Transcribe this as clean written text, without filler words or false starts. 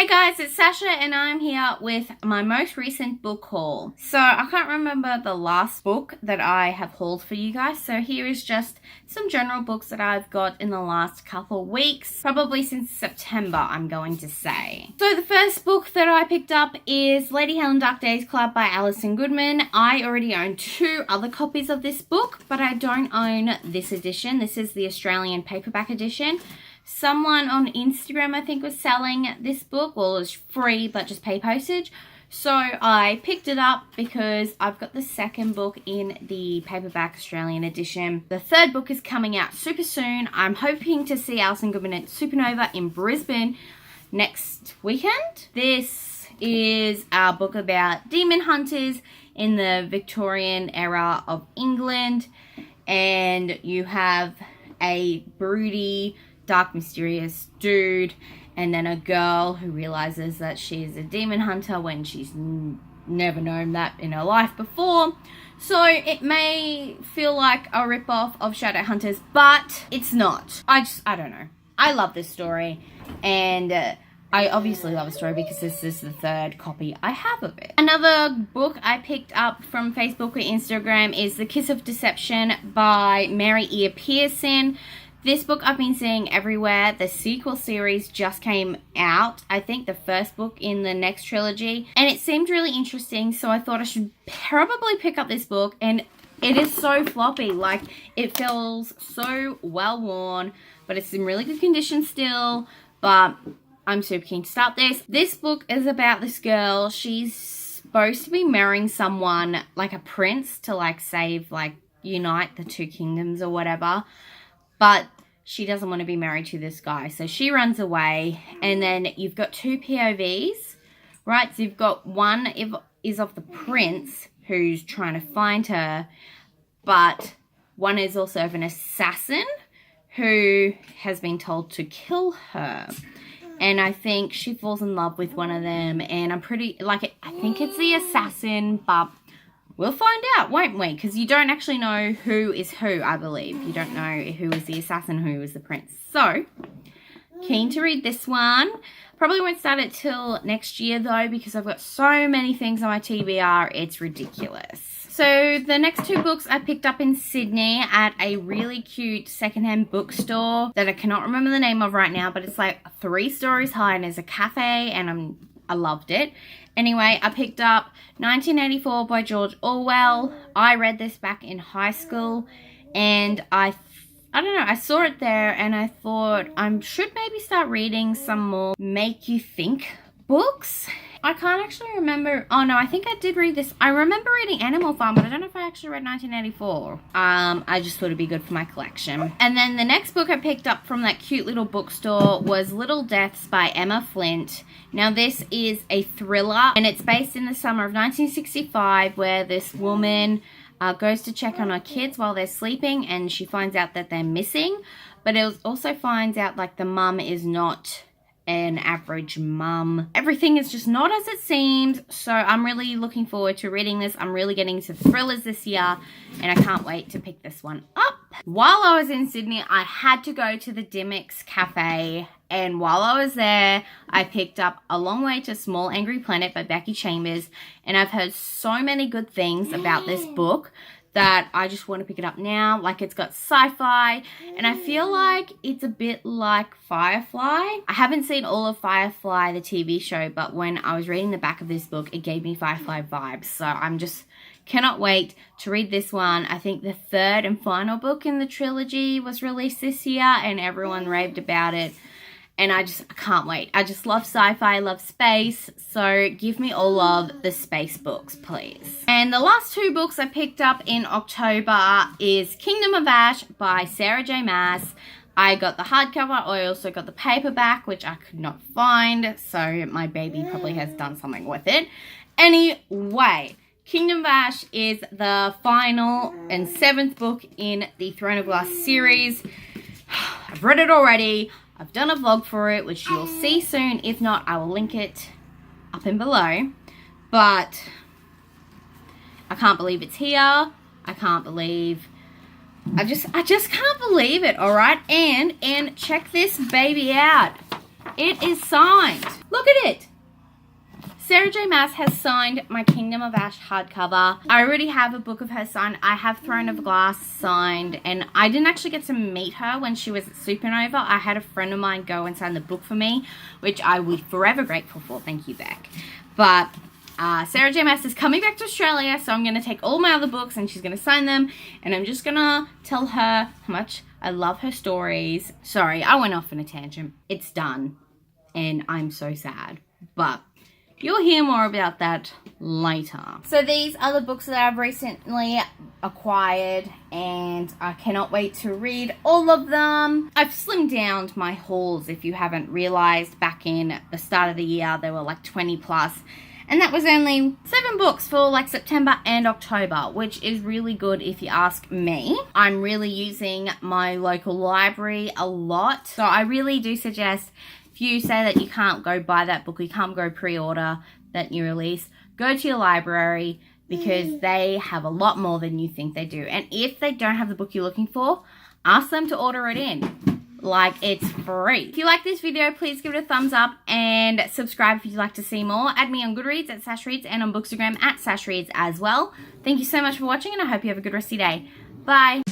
Hey guys, it's Sasha and I'm here with my most recent book haul. So I can't remember the last book that I have hauled for you guys, so here is just some general books that I've got in the last couple of weeks, probably since September I'm going to say. So the first book that I picked up is Lady Helen Dark Days Club by Alison Goodman. I already own 2 other copies of this book, but I don't own this edition. This is the Australian paperback edition. Someone on Instagram, I think, was selling this book. Well, it was free, but just pay postage. So I picked it up because I've got the second book in the paperback Australian edition. The third book is coming out super soon. I'm hoping to see Alison Goodman at Supernova in Brisbane next weekend. This is a book about demon hunters in the Victorian era of England. And you have a broody, dark, mysterious dude, and then a girl who realizes that she's a demon hunter when she's never known that in her life before. So it may feel like a rip-off of Shadowhunters, but it's not. I don't know. I love this story, and I obviously love the story because this is the third copy I have of it. Another book I picked up from Facebook or Instagram is The Kiss of Deception by Mary E. Pearson. This book I've been seeing everywhere. The sequel series just came out. I think the first book in the next trilogy. And it seemed really interesting, so I thought I should probably pick up this book. And it is so floppy. Like, it feels so well worn, but it's in really good condition still. But I'm super keen to start this. This book is about this girl. She's supposed to be marrying someone, like a prince, to like save, like unite the 2 kingdoms or whatever. But she doesn't want to be married to this guy. So she runs away. And then you've got 2 POVs, right? So you've got one is of the prince who's trying to find her. But one is also of an assassin who has been told to kill her. And I think she falls in love with one of them. And I'm pretty, like, I think it's the assassin, but we'll find out, won't we? Because you don't actually know who is who, I believe. You don't know who is the assassin, who is the prince. So, keen to read this one. Probably won't start it till next year, though, because I've got so many things on my TBR. It's ridiculous. So, the next 2 books I picked up in Sydney at a really cute secondhand bookstore that I cannot remember the name of right now, but it's like 3 stories high and there's a cafe, and I loved it. Anyway, I picked up 1984 by George Orwell. I read this back in high school, and I don't know, I saw it there and I thought I should maybe start reading some more make you think books. I can't actually remember. Oh no, I think I did read this. I remember reading Animal Farm, but I don't know if I actually read 1984. I just thought it'd be good for my collection. And then the next book I picked up from that cute little bookstore was Little Deaths by Emma Flint. Now this is a thriller, and it's based in the summer of 1965, where this woman goes to check on her kids while they're sleeping, and she finds out that they're missing. But it also finds out like the mum is not an average mum. Everything is just not as it seems, so I'm really looking forward to reading this. I'm really getting into thrillers this year, and I can't wait to pick this one up. While I was in Sydney, I had to go to the Dimmicks Cafe, and while I was there, I picked up A Long Way to Small Angry Planet by Becky Chambers, and I've heard so many good things about this book that I just want to pick it up now. Like, it's got sci-fi, and I feel like it's a bit like Firefly. I haven't seen all of Firefly, the TV show, but when I was reading the back of this book, it gave me Firefly vibes. So I'm just cannot wait to read this one. I think the 3rd and final book in the trilogy was released this year, and everyone raved about it. And I can't wait. I just love sci-fi, I love space, so give me all of the space books, please. And the last 2 books I picked up in October is Kingdom of Ash by Sarah J. Maas. I got the hardcover, I also got the paperback, which I could not find, so my baby probably has done something with it. Anyway, Kingdom of Ash is the final and 7th book in the Throne of Glass series. I've read it already. I've done a vlog for it, which you'll see soon. If not, I will link it up and below. But I can't believe it's here. I can't believe I just can't believe it, all right? And check this baby out. It is signed. Look at it. Sarah J. Maas has signed my Kingdom of Ash hardcover. I already have a book of hers signed. I have Throne of Glass signed, and I didn't actually get to meet her when she was at Supernova. I had a friend of mine go and sign the book for me, which I will be forever grateful for. Thank you, Beck. But Sarah J. Maas is coming back to Australia, so I'm going to take all my other books and she's going to sign them, and I'm just going to tell her how much I love her stories. Sorry, I went off on a tangent. It's done, and I'm so sad, but you'll hear more about that later. So these are the books that I've recently acquired, and I cannot wait to read all of them. I've slimmed down my hauls, if you haven't realized. Back in the start of the year, there were like 20 plus. And that was only 7 books for like September and October, which is really good if you ask me. I'm really using my local library a lot. So I really do suggest, if you say that you can't go buy that book, you can't go pre-order that new release, go to your library, because they have a lot more than you think they do. And if they don't have the book you're looking for, ask them to order it in. Like, it's free. If you like this video, please give it a thumbs up and subscribe if you'd like to see more. Add me on Goodreads at sashreads and on Bookstagram at sashreads as well. Thank you so much for watching, and I hope you have a good rest of your day. Bye.